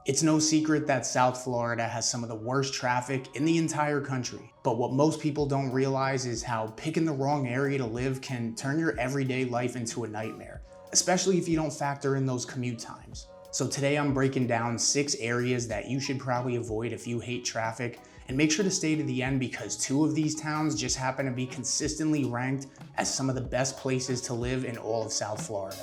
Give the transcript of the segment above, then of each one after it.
It's no secret that South Florida has some of the worst traffic in the entire country. But what most people don't realize is how picking the wrong area to live can turn your everyday life into a nightmare, especially if you don't factor in those commute times. So today I'm breaking down 6 areas that you should probably avoid if you hate traffic, and make sure to stay to the end because 2 of these towns just happen to be consistently ranked as some of the best places to live in all of South Florida.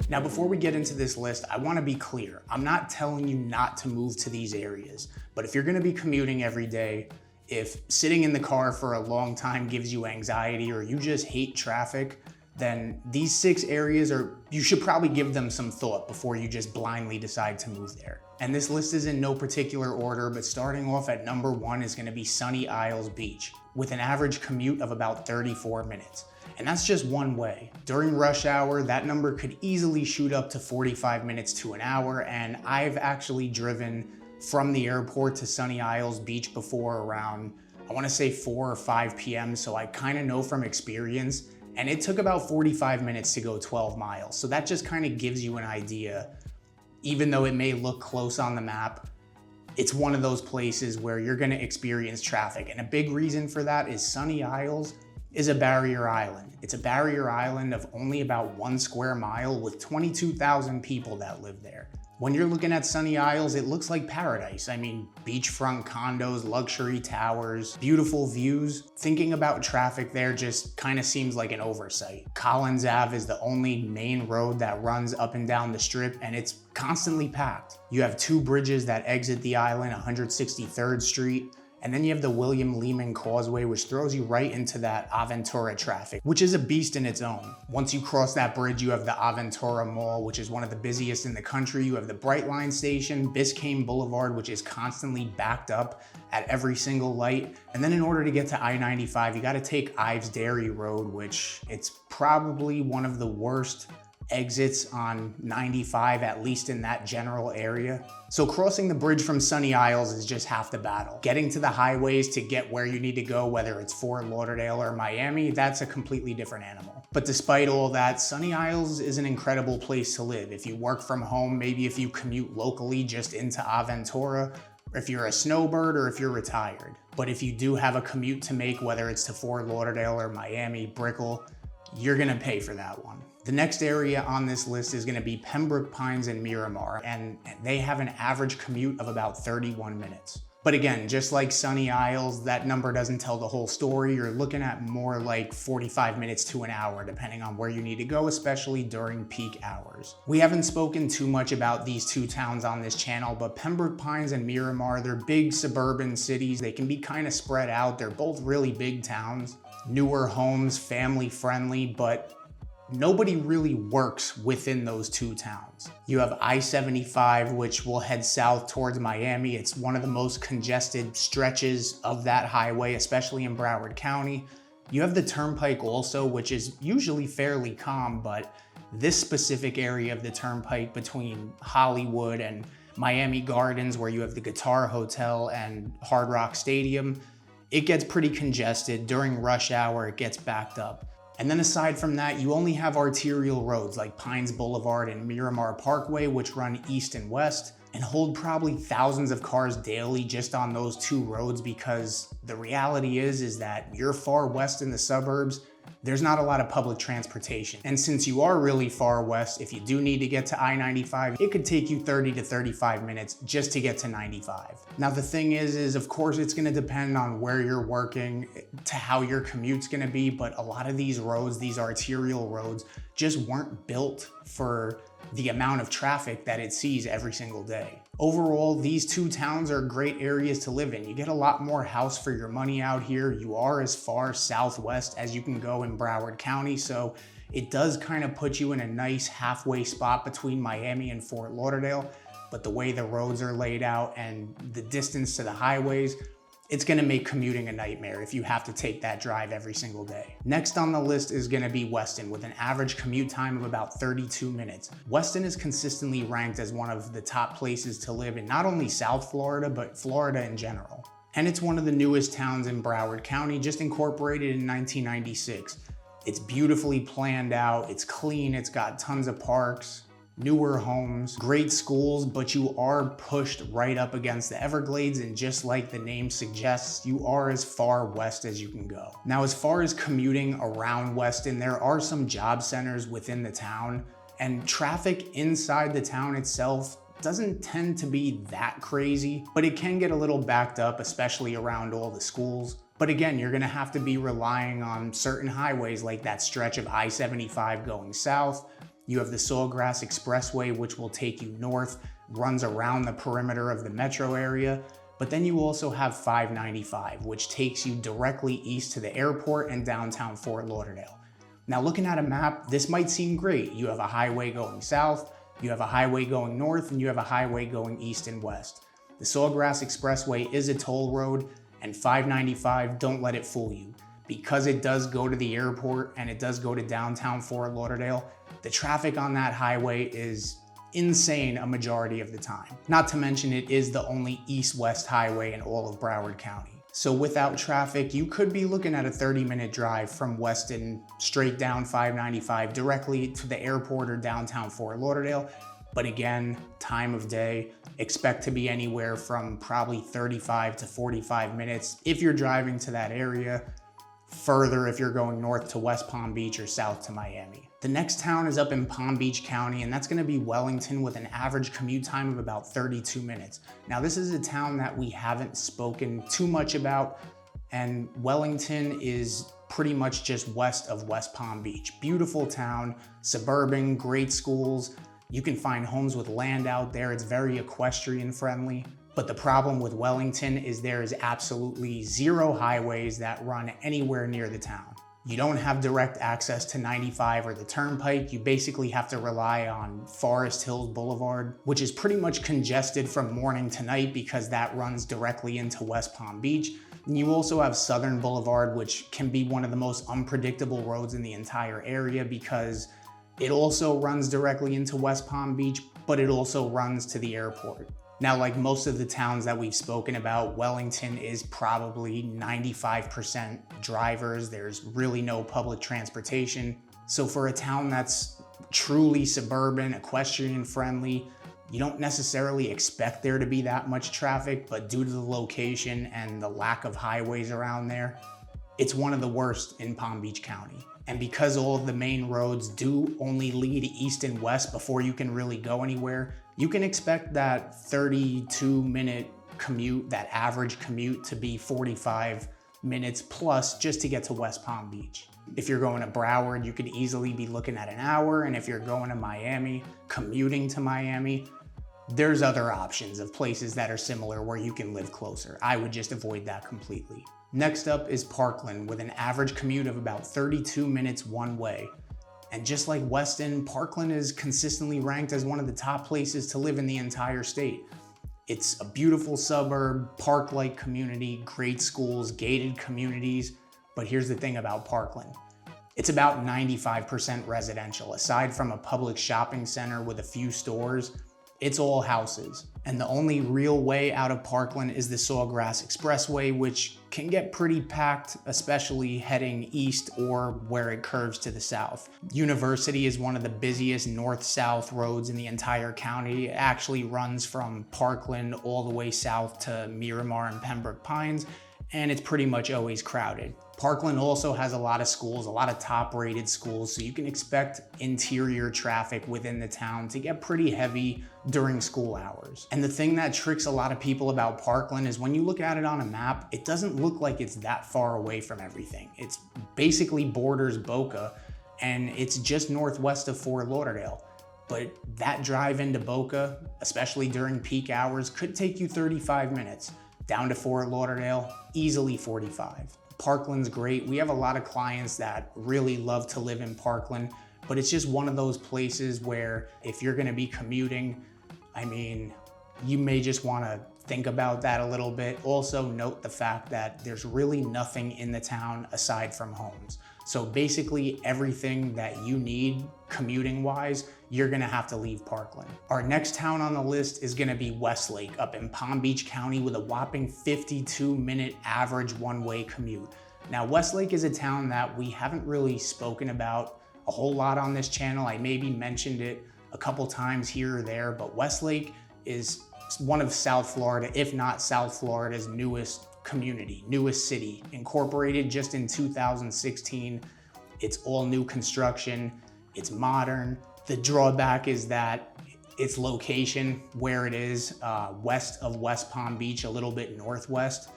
Now, before we get into this list, I want to be clear. I'm not telling you not to move to these areas, but if you're going to be commuting every day, if sitting in the car for a long time gives you anxiety or you just hate traffic, then these 6 areas you should probably give them some thought before you just blindly decide to move there. And this list is in no particular order, but starting off at number 1 is going to be Sunny Isles Beach, with an average commute of about 34 minutes. And that's just one way. During rush hour, that number could easily shoot up to 45 minutes to an hour, and I've actually driven from the airport to Sunny Isles Beach before around, I want to say 4 or 5 p.m., so I kind of know from experience, and it took about 45 minutes to go 12 miles. So that just kind of gives you an idea. Even though it may look close on the map, it's one of those places where you're going to experience traffic. And a big reason for that is Sunny Isles is a barrier island. It's a barrier island of only about 1 square mile with 22,000 people that live there. When you're looking at Sunny Isles, it looks like paradise. I mean, beachfront condos, luxury towers, beautiful views. Thinking about traffic there just kind of seems like an oversight. Collins Ave is the only main road that runs up and down the strip, and it's constantly packed. You have 2 bridges that exit the island, 163rd Street, and then you have the William Lehman Causeway, which throws you right into that Aventura traffic, which is a beast in its own. Once you cross that bridge, you have the Aventura Mall, which is one of the busiest in the country. You have the Brightline Station, Biscayne Boulevard, which is constantly backed up at every single light. And then in order to get to I-95, you gotta take Ives Dairy Road, which it's probably one of the worst exits on 95, at least in that general area. So crossing the bridge from Sunny Isles is just half the battle. Getting to the highways to get where you need to go, whether it's Fort Lauderdale or Miami, that's a completely different animal. But despite all that, Sunny Isles is an incredible place to live. If you work from home, maybe if you commute locally just into Aventura, if you're a snowbird or if you're retired. But if you do have a commute to make, whether it's to Fort Lauderdale or Miami, Brickell, you're gonna pay for that one. The next area on this list is gonna be Pembroke Pines and Miramar, and they have an average commute of about 31 minutes. But again, just like Sunny Isles, that number doesn't tell the whole story. You're looking at more like 45 minutes to an hour, depending on where you need to go, especially during peak hours. We haven't spoken too much about these 2 towns on this channel, but Pembroke Pines and Miramar, they're big suburban cities. They can be kind of spread out. They're both really big towns. Newer homes, family friendly, but nobody really works within those 2 towns. You have I-75, which will head south towards Miami. It's one of the most congested stretches of that highway, especially in Broward County. You have the Turnpike also, which is usually fairly calm, but this specific area of the Turnpike between Hollywood and Miami Gardens, where you have the Guitar Hotel and Hard Rock Stadium, it gets pretty congested. During rush hour, it gets backed up. And then aside from that, you only have arterial roads like Pines Boulevard and Miramar Parkway, which run east and west and hold probably thousands of cars daily just on those 2 roads, because the reality is that you're far west in the suburbs, there's not a lot of public transportation. And since you are really far west, if you do need to get to I-95, it could take you 30 to 35 minutes just to get to 95. Now the thing is of course it's gonna depend on where you're working to how your commute's gonna be, but a lot of these roads, these arterial roads, just weren't built for the amount of traffic that it sees every single day. Overall, these 2 towns are great areas to live in. You get a lot more house for your money out here. You are as far southwest as you can go in Broward County, so it does kind of put you in a nice halfway spot between Miami and Fort Lauderdale. But the way the roads are laid out and the distance to the highways, it's gonna make commuting a nightmare if you have to take that drive every single day. Next on the list is gonna be Weston, with an average commute time of about 32 minutes. Weston is consistently ranked as one of the top places to live in not only South Florida, but Florida in general. And it's one of the newest towns in Broward County, just incorporated in 1996. It's beautifully planned out, it's clean, it's got tons of parks, newer homes, great schools, but you are pushed right up against the Everglades, and just like the name suggests, you are as far west as you can go. Now, as far as commuting around Weston, there are some job centers within the town, and traffic inside the town itself doesn't tend to be that crazy, but it can get a little backed up, especially around all the schools. But again, you're gonna have to be relying on certain highways like that stretch of I-75 going south. You have the Sawgrass Expressway, which will take you north, runs around the perimeter of the metro area. But then you also have 595, which takes you directly east to the airport and downtown Fort Lauderdale. Now, looking at a map, this might seem great. You have a highway going south, you have a highway going north, and you have a highway going east and west. The Sawgrass Expressway is a toll road, and 595, don't let it fool you. Because it does go to the airport and it does go to downtown Fort Lauderdale, the traffic on that highway is insane a majority of the time. Not to mention it is the only east-west highway in all of Broward County. So without traffic, you could be looking at a 30-minute drive from Weston straight down 595 directly to the airport or downtown Fort Lauderdale. But again, time of day, expect to be anywhere from probably 35 to 45 minutes if you're driving to that area, further if you're going north to West Palm Beach or south to Miami. The next town is up in Palm Beach County, and that's gonna be Wellington, with an average commute time of about 32 minutes. Now, this is a town that we haven't spoken too much about, and Wellington is pretty much just west of West Palm Beach. Beautiful town, suburban, great schools. You can find homes with land out there. It's very equestrian friendly. But the problem with Wellington is there is absolutely zero highways that run anywhere near the town. You don't have direct access to 95 or the Turnpike. You basically have to rely on Forest Hills Boulevard, which is pretty much congested from morning to night because that runs directly into West Palm Beach. And you also have Southern Boulevard, which can be one of the most unpredictable roads in the entire area because it also runs directly into West Palm Beach, but it also runs to the airport. Now, like most of the towns that we've spoken about, Wellington is probably 95% drivers. There's really no public transportation. So for a town that's truly suburban, equestrian friendly, you don't necessarily expect there to be that much traffic, but due to the location and the lack of highways around there, it's one of the worst in Palm Beach County. And because all of the main roads do only lead east and west before you can really go anywhere, you can expect that 32-minute commute, that average commute, to be 45 minutes plus just to get to West Palm Beach. If you're going to Broward, you could easily be looking at an hour. And if you're going to Miami, commuting to Miami, there's other options of places that are similar where you can live closer. I would just avoid that completely. Next up is Parkland, with an average commute of about 32 minutes one way. And just like Weston, Parkland is consistently ranked as one of the top places to live in the entire state. It's a beautiful suburb, park-like community, great schools, gated communities. But here's the thing about Parkland. It's about 95% residential. Aside from a public shopping center with a few stores, it's all houses. And the only real way out of Parkland is the Sawgrass Expressway, which can get pretty packed, especially heading east or where it curves to the south. University is one of the busiest north-south roads in the entire county. It actually runs from Parkland all the way south to Miramar and Pembroke Pines, and it's pretty much always crowded. Parkland also has a lot of schools, a lot of top-rated schools, so you can expect interior traffic within the town to get pretty heavy during school hours. And the thing that tricks a lot of people about Parkland is when you look at it on a map, it doesn't look like it's that far away from everything. It's basically borders Boca, and it's just northwest of Fort Lauderdale. But that drive into Boca, especially during peak hours, could take you 35 minutes. Down to Fort Lauderdale, easily 45. Parkland's great. We have a lot of clients that really love to live in Parkland, but it's just one of those places where if you're gonna be commuting, I mean, you may just wanna think about that a little bit. Also note the fact that there's really nothing in the town aside from homes. So basically everything that you need commuting wise, you're gonna have to leave Parkland. Our next town on the list is gonna be Westlake up in Palm Beach County with a whopping 52-minute average one-way commute. Now, Westlake is a town that we haven't really spoken about a whole lot on this channel. I maybe mentioned it a couple times here or there, but Westlake is one of South Florida, if not South Florida's newest community, newest city, incorporated just in 2016. It's all new construction, it's modern. The drawback is that its location, where it is, west of West Palm Beach, a little bit northwest,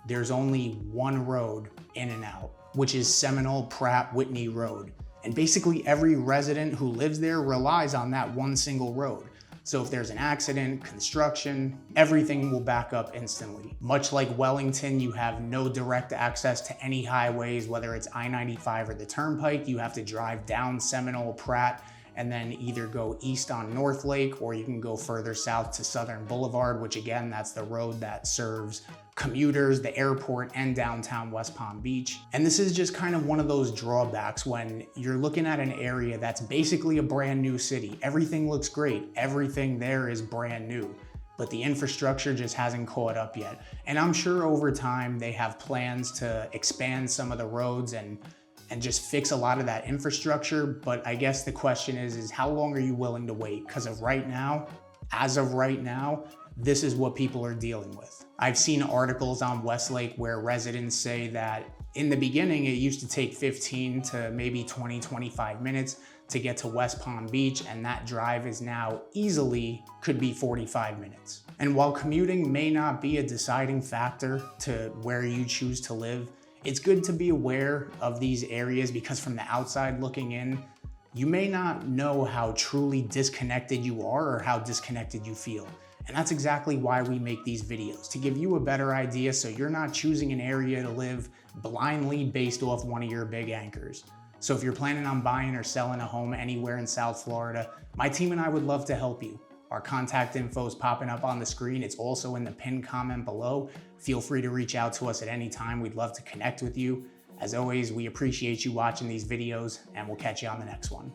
there's only one road in and out, which is Seminole Pratt Whitney Road. And basically every resident who lives there relies on that one single road. So if there's an accident, construction, everything will back up instantly. Much like Wellington, you have no direct access to any highways, whether it's I-95 or the Turnpike. You have to drive down Seminole Pratt and then either go east on North Lake, or you can go further south to Southern Boulevard, which again, that's the road that serves commuters, the airport, and downtown West Palm Beach. And this is just kind of one of those drawbacks when you're looking at an area that's basically a brand new city. Everything looks great. Everything there is brand new, but the infrastructure just hasn't caught up yet. And I'm sure over time they have plans to expand some of the roads and just fix a lot of that infrastructure. But I guess the question is how long are you willing to wait? Because as of right now, this is what people are dealing with. I've seen articles on Westlake where residents say that in the beginning, it used to take 15 to maybe 20, 25 minutes to get to West Palm Beach, and that drive is now easily could be 45 minutes. And while commuting may not be a deciding factor to where you choose to live, it's good to be aware of these areas because from the outside looking in, you may not know how truly disconnected you are or how disconnected you feel. And that's exactly why we make these videos, to give you a better idea so you're not choosing an area to live blindly based off one of your big anchors. So if you're planning on buying or selling a home anywhere in South Florida, my team and I would love to help you. Our contact info is popping up on the screen. It's also in the pinned comment below. Feel free to reach out to us at any time. We'd love to connect with you. As always, we appreciate you watching these videos, and we'll catch you on the next one.